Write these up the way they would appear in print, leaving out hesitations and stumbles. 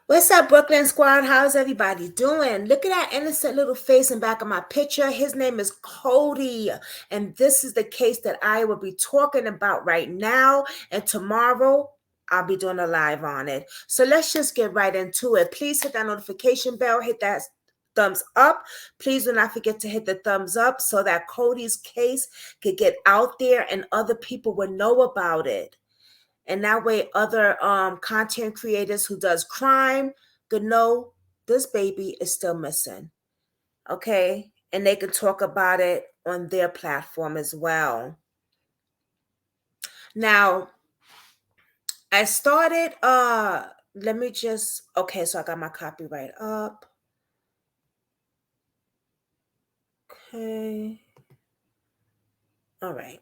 What's up, Brooklyn Squad? How's everybody doing? Look at that innocent little face in back of my picture. His name is Codi, and this is the case that I will be talking about right now. And tomorrow, I'll be doing a live on it. So let's just get right into it. Please hit that notification bell, hit that thumbs up. Please do not forget to hit the thumbs up so that Codi's case could get out there and other people will know about it. And that way other content creators who does crime could know this baby is still missing. Okay? And they could talk about it on their platform as well. Now, I started, let me just, okay, so I got my copyright up. Okay. All right.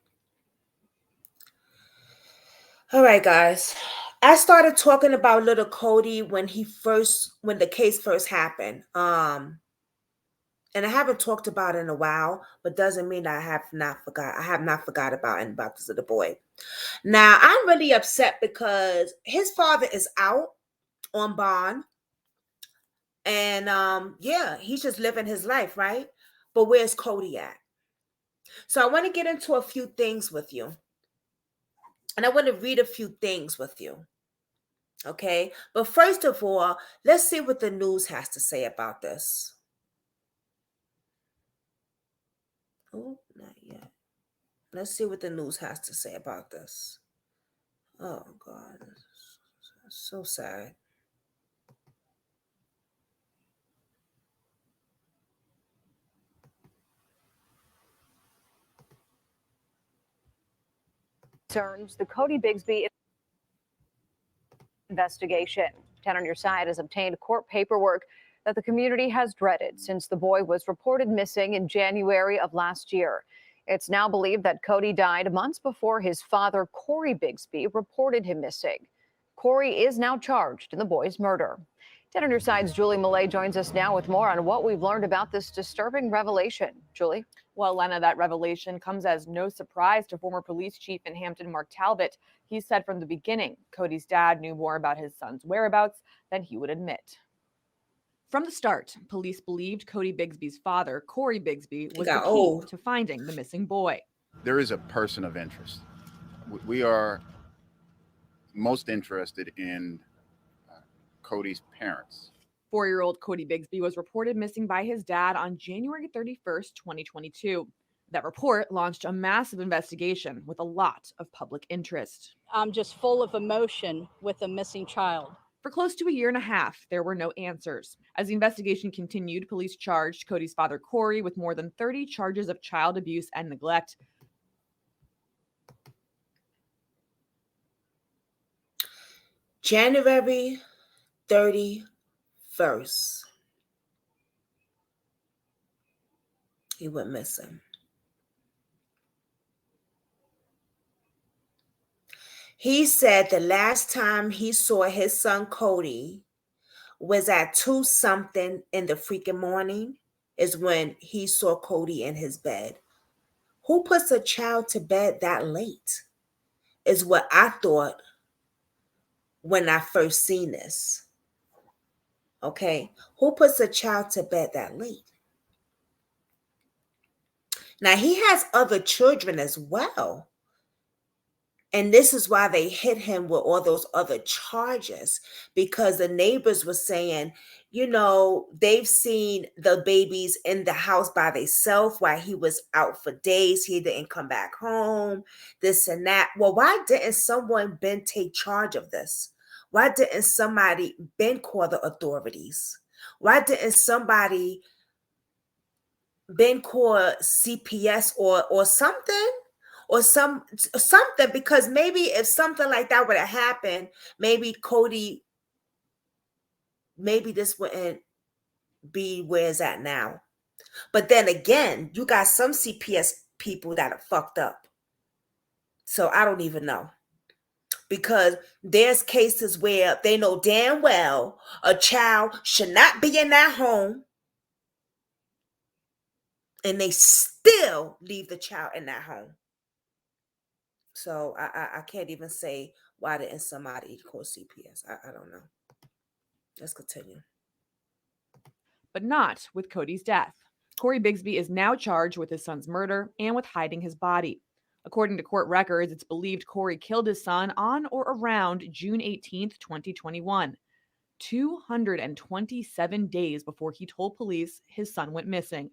All right, guys. I started talking about little Codi when the case first happened. And I haven't talked about it in a while, but doesn't mean I have not forgot about this little boy. Now I'm really upset because his father is out on bond, and yeah, he's just living his life, right? But where's Codi at? So I want to get into a few things with you. And I want to read a few things with you. Okay. But first of all, let's see what the news has to say about this. Oh, not yet. Let's see what the news has to say about this. Oh, God. So sad. Concerns the Codi Bigsby investigation. 10 on Your Side has obtained court paperwork that the community has dreaded since the boy was reported missing in January of last year. It's now believed that Codi died months before his father, Codi Bigsby, reported him missing. Codi is now charged in the boy's murder. 10 on Your Side's Julie Millay joins us now with more on what we've learned about this disturbing revelation. Julie? Well, Lena, that revelation comes as no surprise to former police chief in Hampton, Mark Talbot. He said from the beginning Codi's dad knew more about his son's whereabouts than he would admit. From the start, police believed Codi Bigsby's father, Codi Bigsby, was the key to finding the missing boy. There is a person of interest. We are most interested in Codi's parents. 4-year-old Codi Bigsby was reported missing by his dad on January 31st, 2022. That report launched a massive investigation with a lot of public interest. I'm just full of emotion with a missing child. For close to a year and a half, there were no answers. As the investigation continued, police charged Codi's father, Codi, with more than 30 charges of child abuse and neglect. January 31st, he went missing. He said the last time he saw his son Codi was at 2-something in the freaking morning is when he saw Codi in his bed. Who puts a child to bed that late is what I thought when I first seen this. Okay, who puts a child to bed that late? Now, he has other children as well. And this is why they hit him with all those other charges, because the neighbors were saying, you know, they've seen the babies in the house by themselves while he was out for days. He didn't come back home, this and that. Well, why didn't someone been take charge of this? Why didn't somebody been call the authorities? Why didn't somebody been call CPS or something? or something, because maybe if something like that would have happened, maybe Codi, maybe this wouldn't be where it's at now. But then again, you got some CPS people that are fucked up. So I don't even know. Because there's cases where they know damn well a child should not be in that home, and they still leave the child in that home. So I can't even say why didn't somebody call CPS. I don't know. Let's continue. But not with Cody's death. Codi Bigsby is now charged with his son's murder and with hiding his body. According to court records, it's believed Codi killed his son on or around June 18th, 2021, 227 days before he told police his son went missing.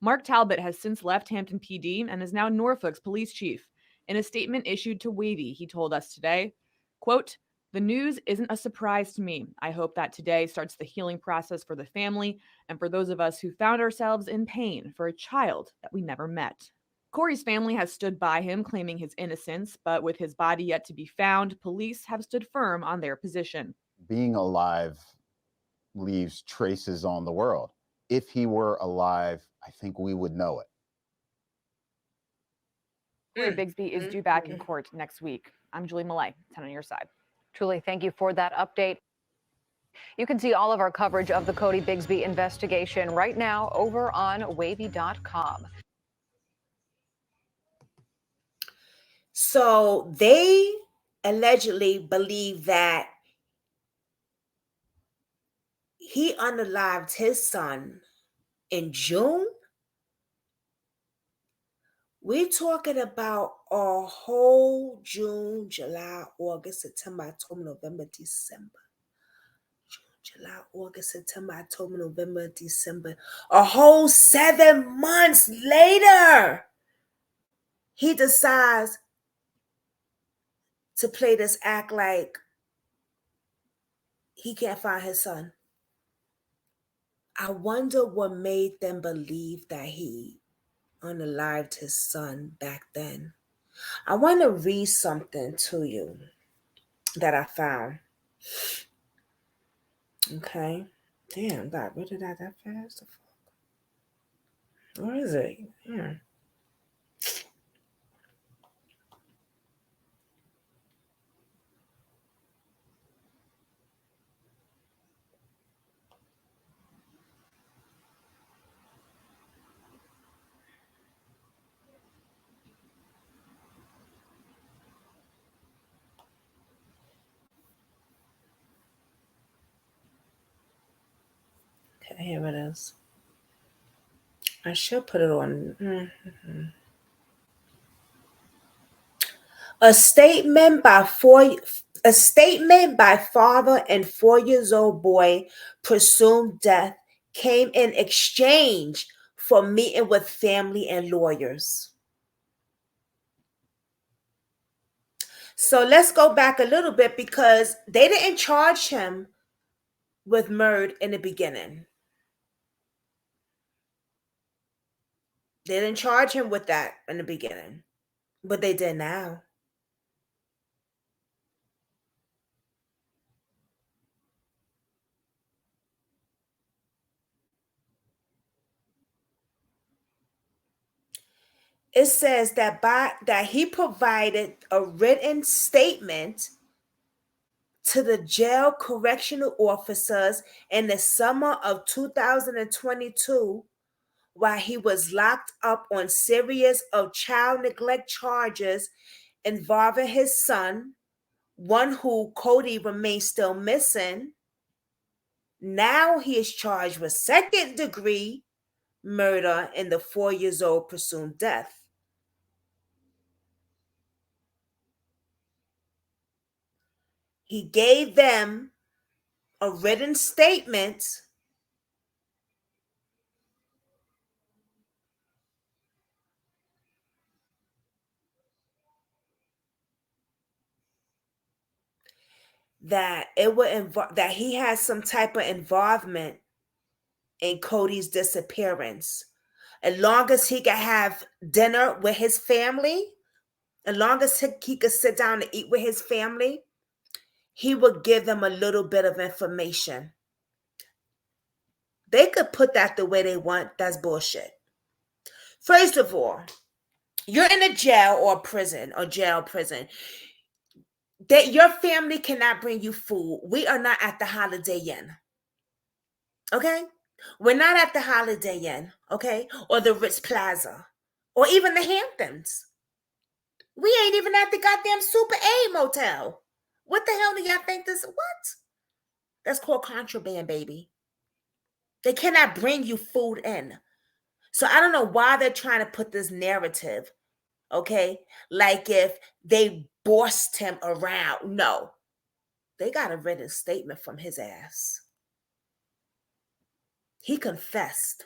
Mark Talbot has since left Hampton PD and is now Norfolk's police chief. In a statement issued to Wavy, he told us today, quote, "The news isn't a surprise to me. I hope that today starts the healing process for the family and for those of us who found ourselves in pain for a child that we never met." Corey's family has stood by him, claiming his innocence, but with his body yet to be found, police have stood firm on their position. Being alive leaves traces on the world. If he were alive, I think we would know it. Codi Bigsby is due back in court next week. I'm Julie Millay, 10 on your side. Julie, thank you for that update. You can see all of our coverage of the Codi Bigsby investigation right now over on wavy.com. So they allegedly believe that he unalived his son in June. We're talking about a whole June, July, August, September, October, November, December. June, July, August, September, October, November, December. A whole 7 months later, he decides to play this act like he can't find his son. I wonder what made them believe that he unalived his son back then. I want to read something to you that I found. Okay. Damn, got rid of that fast. Where is it? Yeah. Okay, here it is. I should put it on. A statement by father and 4-year-old boy presumed death came in exchange for meeting with family and lawyers. So let's go back a little bit, because they didn't charge him with murder in the beginning. They didn't charge him with that in the beginning, but they did now. It says that he provided a written statement to the jail correctional officers in the summer of 2022 while he was locked up on series of child neglect charges involving his son, one who Codi remains still missing. Now he is charged with second-degree murder in the 4-year-old presumed death. He gave them a written statement that it would that he has some type of involvement in Codi's disappearance. As long as he can have dinner with his family, as long as he could sit down and eat with his family, he would give them a little bit of information. They could put that the way they want. That's bullshit. First of all, you're in a jail or prison or jail prison. That your family cannot bring you food. We are not at the Holiday Inn. Okay? We're not at the Holiday Inn, okay? Or the Ritz Plaza. Or even the Hamptons. We ain't even at the goddamn Super A motel. What the hell do y'all think this? What? That's called contraband, baby. They cannot bring you food in. So I don't know why they're trying to put this narrative, okay? Like if they bossed him around. No. They got a written statement from his ass. He confessed.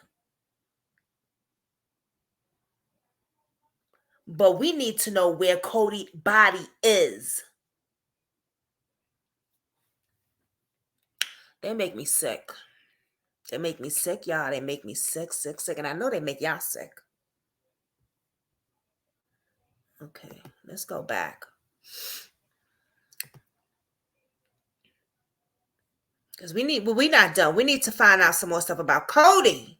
But we need to know where Cody's body is. They make me sick. They make me sick, y'all. They make me sick. And I know they make y'all sick. Okay, let's go back. Because we're not done. We need to find out some more stuff about Codi.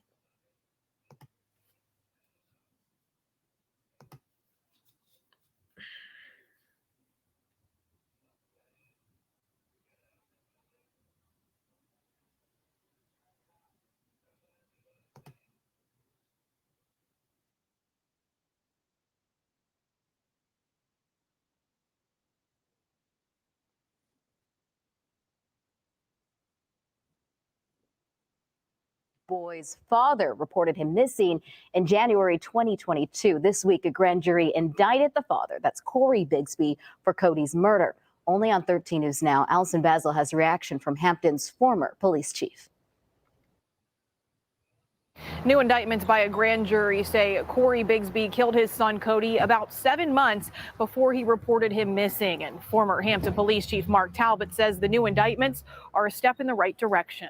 Boy's father reported him missing in January 2022. This week, a grand jury indicted the father, that's Codi Bigsby, for Cody's murder. Only on 13 News Now, Allison Basil has a reaction from Hampton's former police chief. New indictments by a grand jury say Codi Bigsby killed his son Cody about 7 months before he reported him missing. And former Hampton Police Chief Mark Talbot says the new indictments are a step in the right direction.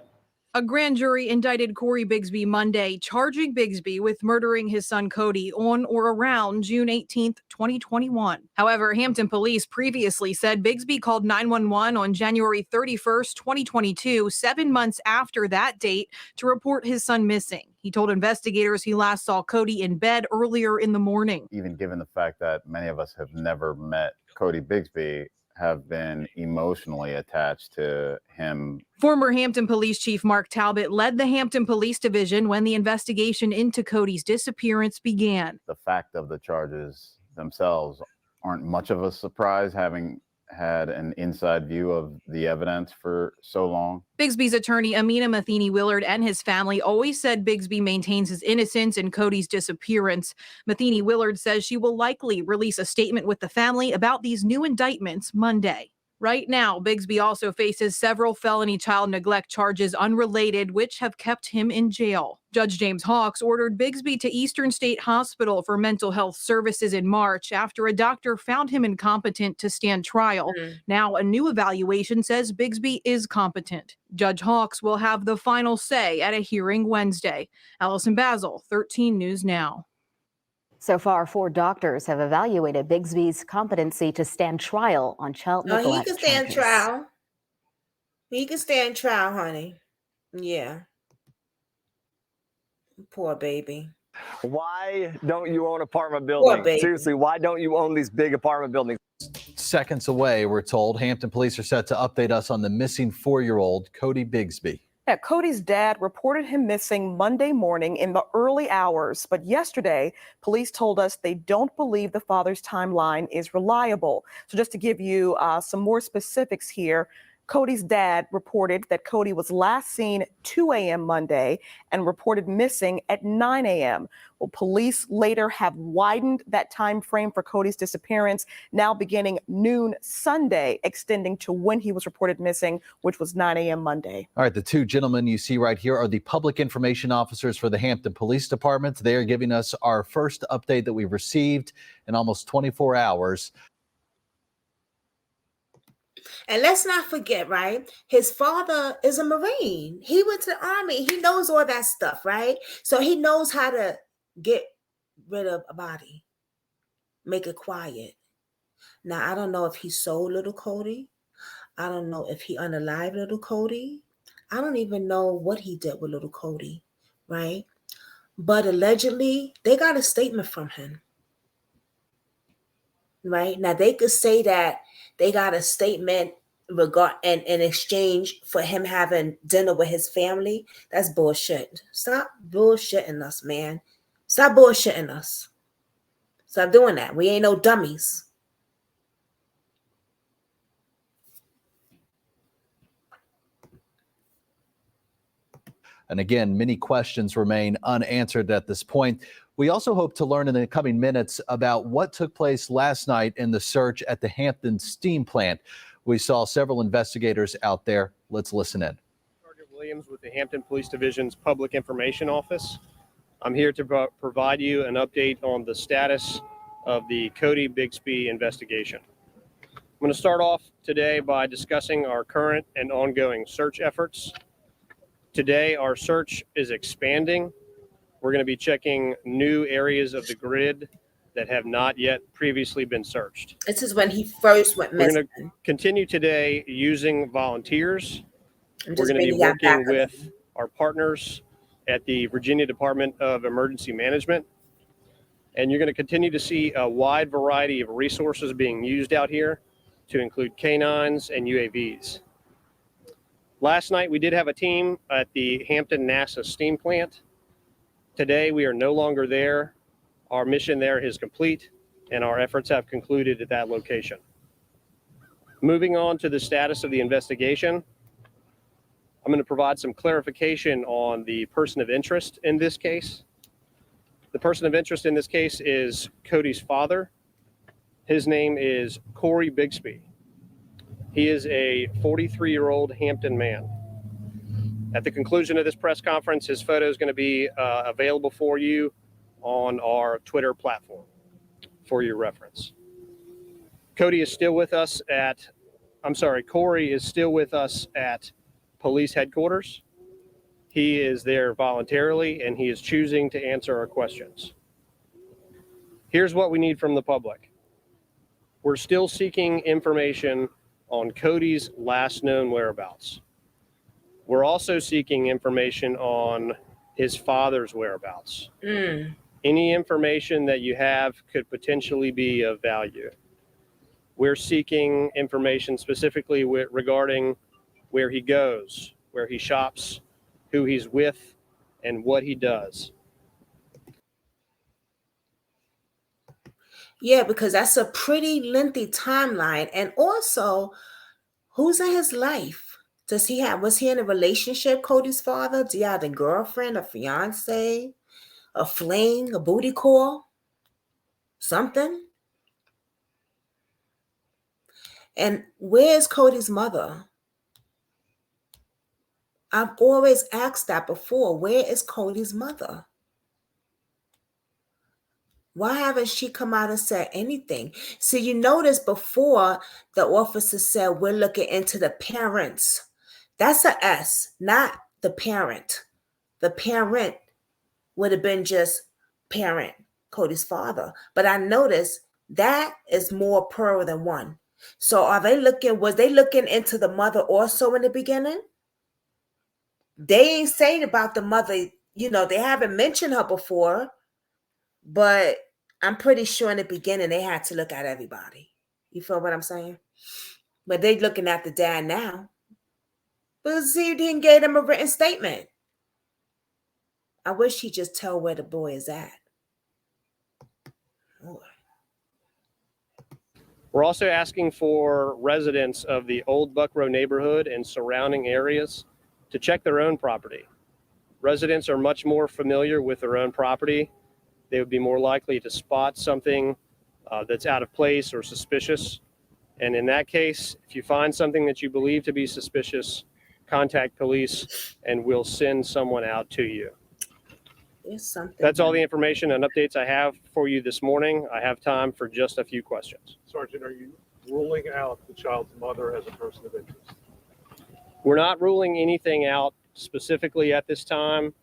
A grand jury indicted Codi Bigsby Monday, charging Bigsby with murdering his son Cody on or around June 18, 2021. However, Hampton police previously said Bigsby called 911 on January 31, 2022, 7 months after that date, to report his son missing. He told investigators he last saw Cody in bed earlier in the morning. Even given the fact that many of us have never met Codi Bigsby, have been emotionally attached to him. Former Hampton Police Chief Mark Talbot led the Hampton Police Division when the investigation into Cody's disappearance began. The fact of the charges themselves aren't much of a surprise, having had an inside view of the evidence for so long. Bigsby's attorney, Amina Matheny Willard, and his family always said Bigsby maintains his innocence in Cody's disappearance. Matheny Willard says she will likely release a statement with the family about these new indictments Monday. Right now, Bigsby also faces several felony child neglect charges unrelated, which have kept him in jail. Judge James Hawks ordered Bigsby to Eastern State Hospital for mental health services in March after a doctor found him incompetent to stand trial. Now, a new evaluation says Bigsby is competent. Judge Hawks will have the final say at a hearing Wednesday. Allison Basil, 13 News Now. So far, 4 doctors have evaluated Bigsby's competency to stand trial on child neglect. He can stand trial. He can stand trial, honey. Yeah. Poor baby. Why don't you own apartment buildings? Seriously, why don't you own these big apartment buildings? Seconds away, we're told. Hampton police are set to update us on the missing 4-year-old Codi Bigsby. Yeah, Cody's dad reported him missing Monday morning in the early hours, but yesterday, police told us they don't believe the father's timeline is reliable. So just to give you some more specifics here, Cody's dad reported that Cody was last seen 2 a.m. Monday and reported missing at 9 a.m. Well, police later have widened that time frame for Cody's disappearance, now beginning noon Sunday, extending to when he was reported missing, which was 9 a.m. Monday. All right, the 2 gentlemen you see right here are the public information officers for the Hampton Police Department. They are giving us our first update that we've received in almost 24 hours. And let's not forget, right? His father is a Marine. He went to the Army. He knows all that stuff, right? So he knows how to get rid of a body, make it quiet. Now, I don't know if he sold little Cody. I don't know if he unalived little Cody. I don't even know what he did with little Cody, right? But allegedly, they got a statement from him, right? Now, they could say that they got a statement in exchange for him having dinner with his family. That's bullshit. Stop bullshitting us, man. Stop bullshitting us. Stop doing that. We ain't no dummies. And again, many questions remain unanswered at this point. We also hope to learn in the coming minutes about what took place last night in the search at the Hampton steam plant. We saw several investigators out there. Let's listen in. Sergeant Williams with the Hampton Police Division's Public Information Office. I'm here to provide you an update on the status of the Codi Bigsby investigation. I'm going to start off today by discussing our current and ongoing search efforts. Today, our search is expanding. We're going to be checking new areas of the grid that have not yet previously been searched. This is when he first went missing. We're going to continue today using volunteers. We're going to be working with our partners at the Virginia Department of Emergency Management. And you're going to continue to see a wide variety of resources being used out here, to include canines and UAVs. Last night, we did have a team at the Hampton NASA steam plant. Today, we are no longer there. Our mission there is complete, and our efforts have concluded at that location. Moving on to the status of the investigation, I'm going to provide some clarification on the person of interest in this case. The person of interest in this case is Cody's father. His name is Codi Bigsby. He is a 43-year-old Hampton man. At the conclusion of this press conference, his photo is going to be available for you on our Twitter platform for your reference. Corey is still with us at police headquarters. He is there voluntarily, and he is choosing to answer our questions. Here's what we need from the public. We're still seeking information on Cody's last known whereabouts. We're also seeking information on his father's whereabouts. Any information that you have could potentially be of value. We're seeking information specifically regarding where he goes, where he shops, who he's with, and what he does. Yeah, because that's a pretty lengthy timeline. And also, who's in his life? Was he in a relationship, Cody's father? Do you have a girlfriend, a fiance, a fling, a booty call? Something? And where's Cody's mother? I've always asked that before. Where is Cody's mother? Why haven't she come out and said anything? See, you notice before the officer said, we're looking into the parents. That's a S, not the parent. The parent would have been just parent, Cody's father. But I noticed that is more plural than one. So was they looking into the mother also in the beginning? They ain't saying about the mother, they haven't mentioned her before, but I'm pretty sure in the beginning they had to look at everybody. You feel what I'm saying? But they looking at the dad now. But see, you didn't give them a written statement. I wish he'd just tell where the boy is at. Boy. We're also asking for residents of the Old Buckrow neighborhood and surrounding areas to check their own property. Residents are much more familiar with their own property. They would be more likely to spot something that's out of place or suspicious. And in that case, if you find something that you believe to be suspicious, contact police and we'll send someone out to you. That's all the information and updates I have for you this morning. I have time for just a few questions. Sergeant, are you ruling out the child's mother as a person of interest? We're not ruling anything out specifically at this time.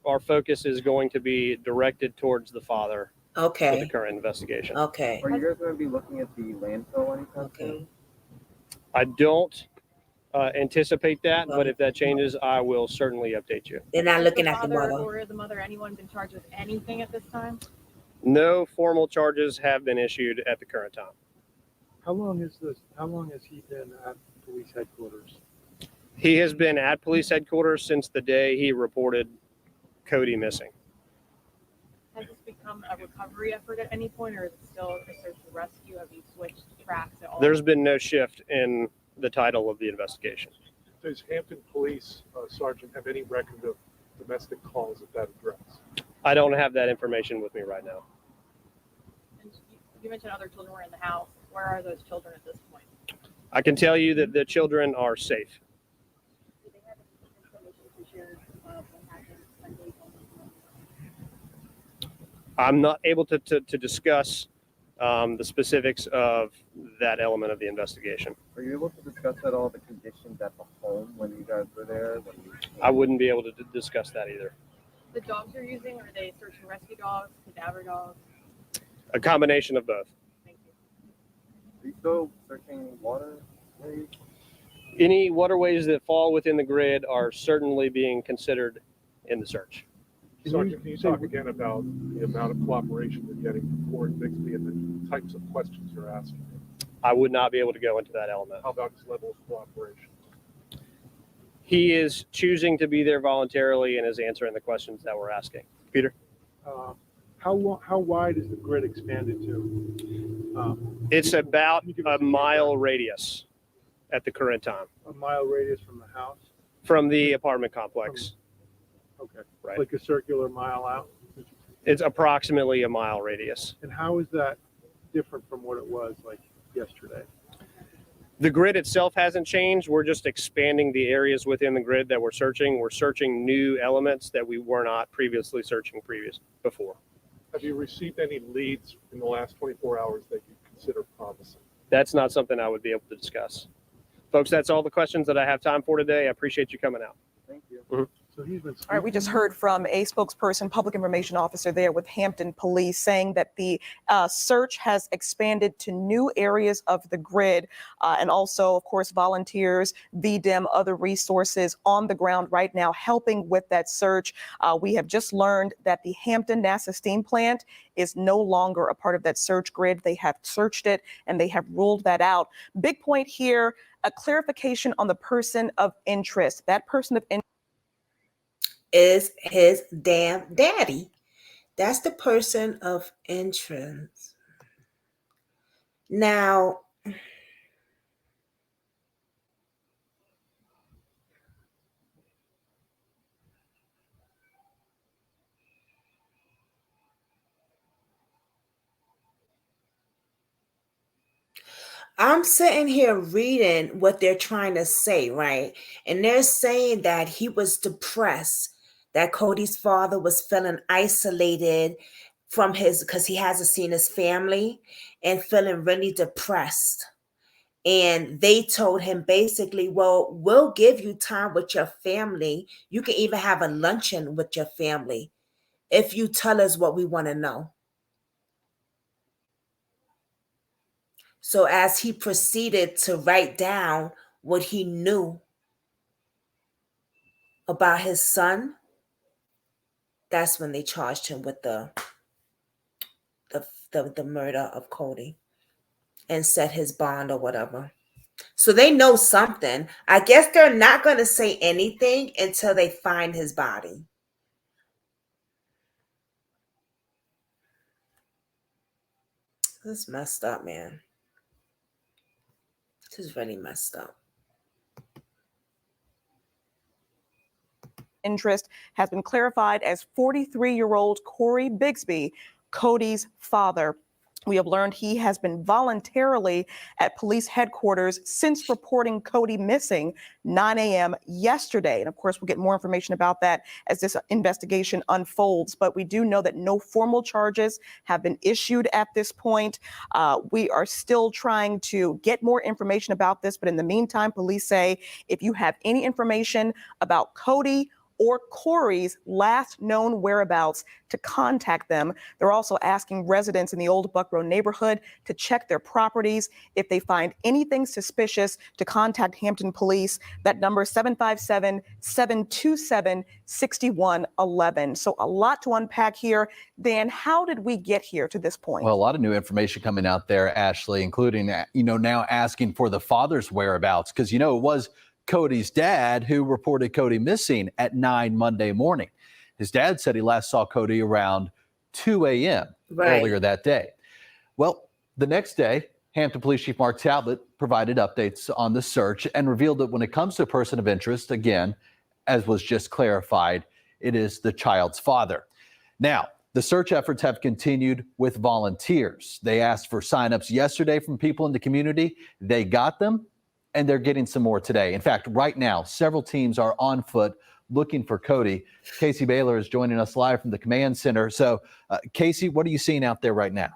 Our focus is going to be directed towards the father for the Okay. current investigation. Okay. Are you guys going to be looking at the landfill anytime soon? I don't anticipate that, but if that changes, I will certainly update you. They're not Has looking the at the father mother. or the mother, anyone been charged with anything at this time? No formal charges have been issued at the current time. How long has he been at police headquarters? He has been at police headquarters since the day he reported Codi missing. Has this become a recovery effort at any point, or is it still a search and rescue? Have you switched tracks at all? There's been no shift in the title of the investigation. Does Hampton Police Sergeant have any record of domestic calls at that address? I don't have that information with me right now. And you mentioned other children were in the house. Where are those children at this point? I can tell you that the children are safe. Do they have any information to share what happened Sunday? I'm not able to discuss the specifics of that element of the investigation. Are you able to discuss at all the conditions at the home when you guys were there? I wouldn't be able to discuss that either. The dogs you're using, are they search and rescue dogs, cadaver dogs? A combination of both. Thank you. Are you still searching water? Any waterways that fall within the grid are certainly being considered in the search. Sergeant, can you talk again about the amount of cooperation you're getting from Codi Bigsby and the types of questions you're asking? I would not be able to go into that element. How about his level of cooperation? He is choosing to be there voluntarily and is answering the questions that we're asking. Peter? How wide is the grid expanded to? It's about a mile radius at the current time. A mile radius from the house? From the apartment complex. Okay. Right. Like a circular mile out? It's approximately a mile radius. And how is that different from what it was like yesterday? The grid itself hasn't changed. We're just expanding the areas within the grid that we're searching. We're searching new elements that we were not previously searching before. Have you received any leads in the last 24 hours that you consider promising? That's not something I would be able to discuss. Folks, that's all the questions that I have time for today. I appreciate you coming out. Thank you. Mm-hmm. So he's been All right, we just heard from a spokesperson, public information officer there with Hampton Police, saying that the search has expanded to new areas of the grid, and also, of course, volunteers, VDEM, other resources on the ground right now helping with that search. We have just learned that the Hampton NASA steam plant is no longer a part of that search grid. They have searched it and they have ruled that out. Big point here, a clarification on the person of interest. That person of interest is his damn daddy. That's the person of interest. Now, I'm sitting here reading what they're trying to say, right? And they're saying that he was depressed, that Codi's father was feeling isolated from because he hasn't seen his family and feeling really depressed. And they told him basically, well, we'll give you time with your family. You can even have a luncheon with your family if you tell us what we want to know. So as he proceeded to write down what he knew about his son, that's when they charged him with the murder of Codi and set his bond or whatever. So they know something. I guess they're not going to say anything until they find his body. This is messed up, man. This is really messed up. interest has been clarified as 43-year-old Codi Bigsby, Codi's father. We have learned he has been voluntarily at police headquarters since reporting Codi missing 9 a.m. yesterday. And of course, we'll get more information about that as this investigation unfolds. But we do know that no formal charges have been issued at this point. We are still trying to get more information about this. But in the meantime, police say if you have any information about Codi or Corey's last known whereabouts to contact them. They're also asking residents in the Old Buckrow neighborhood to check their properties. If they find anything suspicious, to contact Hampton Police. That number is 757-727-6111. So a lot to unpack here. Dan, how did we get here to this point? Well, a lot of new information coming out there, Ashley, including, now asking for the father's whereabouts, because, it was Cody's dad who reported Cody missing at 9 Monday morning. His dad said he last saw Cody around 2 a.m. earlier that day. Well, the next day, Hampton Police Chief Mark Talbot provided updates on the search and revealed that when it comes to a person of interest, again, as was just clarified, it is the child's father. Now, the search efforts have continued with volunteers. They asked for signups yesterday from people in the community. They got them, and they're getting some more today. In fact, right now, several teams are on foot looking for Cody. Casey Baylor is joining us live from the command center. So, Casey, what are you seeing out there right now?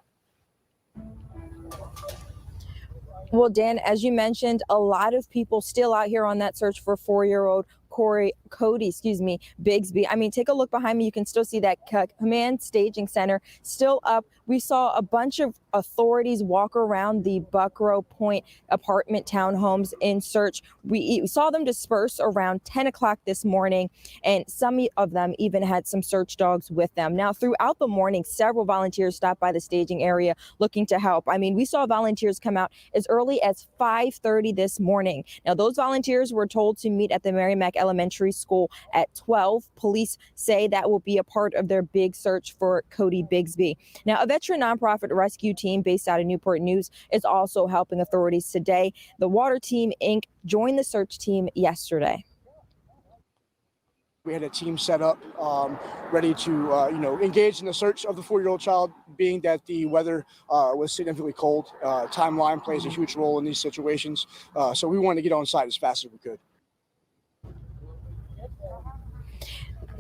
Well, Dan, as you mentioned, a lot of people still out here on that search for 4-year-old Codi Bigsby. I mean, take a look behind me. You can still see that command staging center still up. We saw a bunch of authorities walk around the Buckrow Point apartment townhomes in search. We saw them disperse around 10 o'clock this morning, and some of them even had some search dogs with them. Now, throughout the morning, several volunteers stopped by the staging area looking to help. I mean, we saw volunteers come out as early as 5:30 this morning. Now, those volunteers were told to meet at the Merrimack Elementary School at 12. Police say that will be a part of their big search for Codi Bigsby. Now, a veteran nonprofit rescue team based out of Newport News is also helping authorities today. The Water Team Inc. joined the search team yesterday. We had a team set up, ready to, engage in the search of the 4-year-old child, being that the weather was significantly cold. Timeline plays a huge role in these situations. So we wanted to get on site as fast as we could.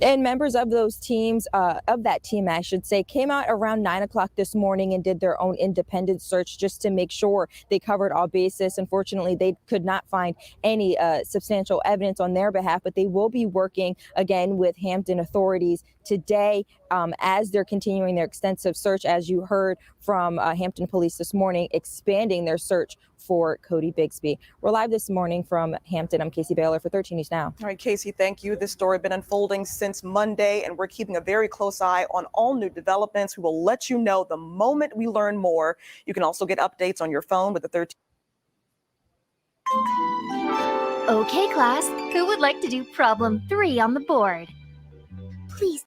And members of those teams, of that team, I should say, came out around 9 o'clock this morning and did their own independent search just to make sure they covered all bases. Unfortunately, they could not find any substantial evidence on their behalf, but they will be working again with Hampton authorities today as they're continuing their extensive search, as you heard from Hampton Police this morning, expanding their search for Codi Bigsby. We're live this morning from Hampton. I'm Casey Baylor for 13 News Now. All right, Casey, thank you. This story has been unfolding since Monday, and we're keeping a very close eye on all new developments. We will let you know the moment we learn more. You can also get updates on your phone with the 13. Okay, class, who would like to do problem 3 on the board? Please.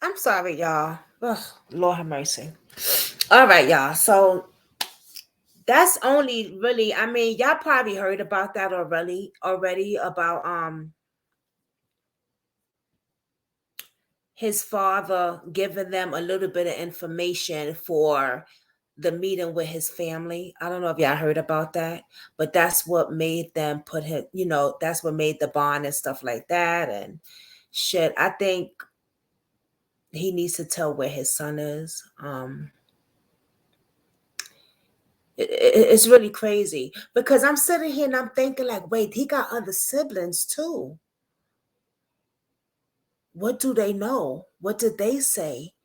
I'm sorry, y'all. Ugh, Lord have mercy. All right, y'all. So that's only really, I mean, y'all probably heard about that already about his father giving them a little bit of information for the meeting with his family. I don't know if y'all heard about that, but that's what made them put him, that's what made the bond and stuff like that and shit. I think he needs to tell where his son is. It's really crazy because I'm sitting here and I'm thinking like, wait, he got other siblings too. What do they know? What did they say?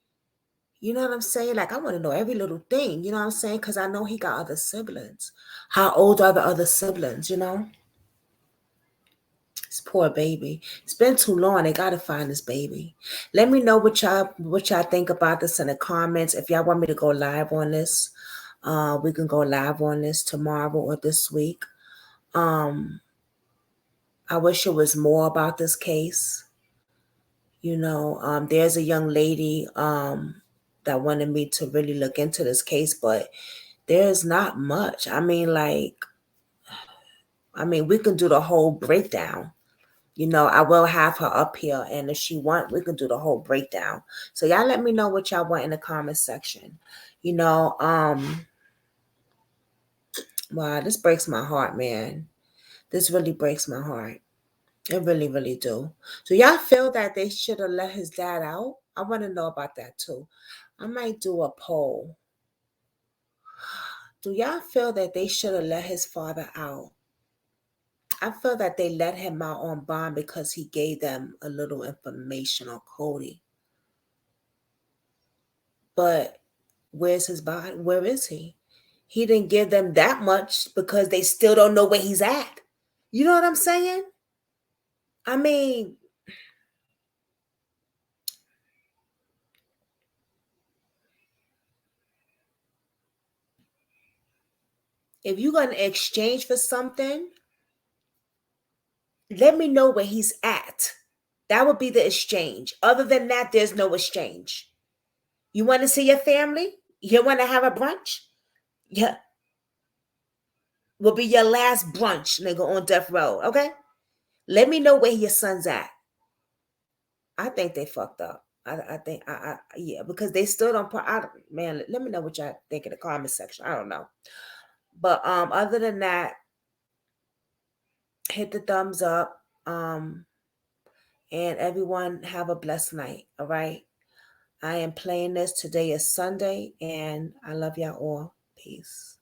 You know what I'm saying? Like, I want to know every little thing, you know what I'm saying? Because I know he got other siblings. How old are the other siblings, This poor baby. It's been too long. They gotta find this baby. Let me know what y'all think about this in the comments. If y'all want me to go live on this, we can go live on this tomorrow or this week. I wish it was more about this case. You know, there's a young lady that wanted me to really look into this case, but there's not much. I mean, we can do the whole breakdown. You know, I will have her up here, and if she want, we can do the whole breakdown. So y'all let me know what y'all want in the comment section. You know, wow, this breaks my heart, man. This really breaks my heart. It really, really do. So y'all feel that they should have let his dad out? I want to know about that too. I might do a poll. Do y'all feel that they should have let his father out? I feel that they let him out on bond because he gave them a little information on Codi. But where's his body? Where is he? He didn't give them that much because they still don't know where he's at. You know what I'm saying? I mean, if you're going to exchange for something, let me know where he's at. That would be the exchange. Other than that, there's no exchange. You want to see your family? You want to have a brunch? Yeah. Will be your last brunch, nigga, on death row, okay? Let me know where your son's at. I think they fucked up. I think, yeah, because they still don't put out, man, let me know what y'all think in the comment section. I don't know. But other than that, hit the thumbs up. And everyone have a blessed night, all right? I am playing this. Today is Sunday, and I love y'all all. Peace.